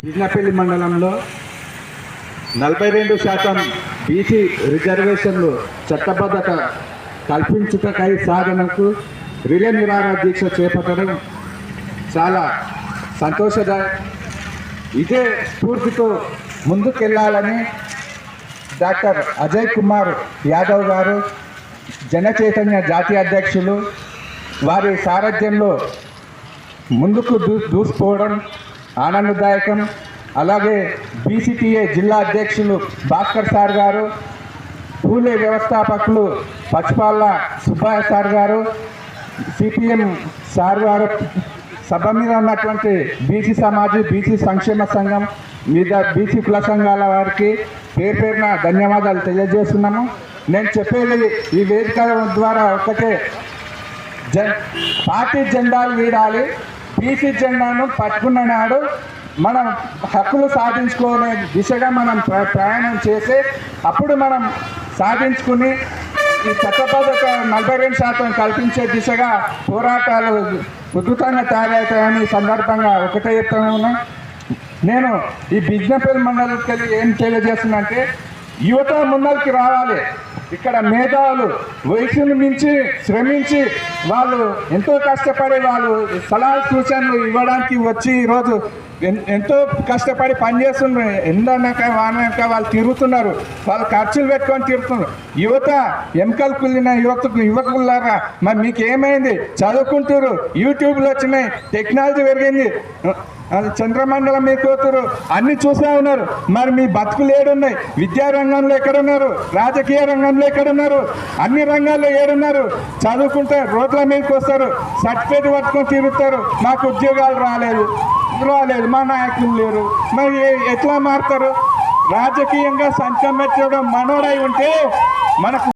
బిజ్నపల్లి మండలంలో 42% బీసీ రిజర్వేషన్లు చట్టబద్ధత కల్పించుటకై సాధనకు రిలే నిరాహార దీక్ష చేపట్టడం చాలా సంతోషదాయకం. ఇదే స్ఫూర్తితో ముందుకెళ్లాలని డాక్టర్ అజయ్ కుమార్ యాదవ్ గారు జన చైతన్య జాతీయ అధ్యక్షులు వారి సారథ్యంలో ముందుకు దూసుకుపోవడం ఆనందదాయకం. అలాగే బీసీటీఏ జిల్లా అధ్యక్షులు భాస్కర్ సార్ గారు, పూలే వ్యవస్థాపకులు పచ్చిపాళ్ళ సుబ్బయ్య సార్ గారు, సిపిఎం సార్ గారు, సభ మీద ఉన్నటువంటి బీసీ సమాజ్, బీసీ సంక్షేమ సంఘం మీద బీసీ కుల సంఘాల వారికి పేరు పేరున ధన్యవాదాలు తెలియజేస్తున్నాము. నేను చెప్పేది ఈ వేదిక ద్వారా ఒకటే, పార్టీ జెండాలు వీడాలి, బీసీ జెండాను పట్టుకున్న నాడు మనం హక్కులు సాధించుకునే దిశగా మనం ప్రయాణం చేసి అప్పుడు మనం సాధించుకుని ఈ చట్టబద్ధత 42% కల్పించే దిశగా పోరాటాలు ఉధృతంగా తయారవుతాయని సందర్భంగా ఒకటే చెప్తాను. నేను ఈ బిజ్నపల్లి మండలికి వెళ్ళి ఏం తెలియజేస్తున్నా అంటే, యువత ముందరికి రావాలి. ఇక్కడ మేధావులు వయసును మించి శ్రమించి వాళ్ళు ఎంతో కష్టపడి వాళ్ళు సలహా సూచనలు ఇవ్వడానికి వచ్చి ఈరోజు ఎంతో కష్టపడి పనిచేస్తున్నారు. ఎందనక వానక వాళ్ళు తిరుగుతున్నారు, వాళ్ళు ఖర్చులు పెట్టుకొని తిరుగుతున్నారు. యువత ఎముకలు కుళ్ళిన యువకులారా, మరి మీకు ఏమైంది? చదువుకుంటారు, యూట్యూబ్లో వచ్చినాయి, టెక్నాలజీ పెరిగింది, చంద్రమండలం మీద పోతున్నారు, అన్ని చూసే ఉన్నారు. మరి మీ బతుకులు ఏడున్నాయి? విద్యారంగంలో ఎక్కడున్నారు? రాజకీయ రంగంలో ఎక్కడున్నారు? అన్ని రంగాల్లో ఏడున్నారు? చదువుకుంటే రోడ్ల మీదకి వస్తారు, సర్టిఫికేట్ పట్టుకొని తిరుగుతారు, మాకు ఉద్యోగాలు రాలేదు, మా నాయకులు లేరు. మరి ఎట్లా మారుతారు? రాజకీయంగా సంఖ్య పెట్టడం మనోడై ఉంటే మనకు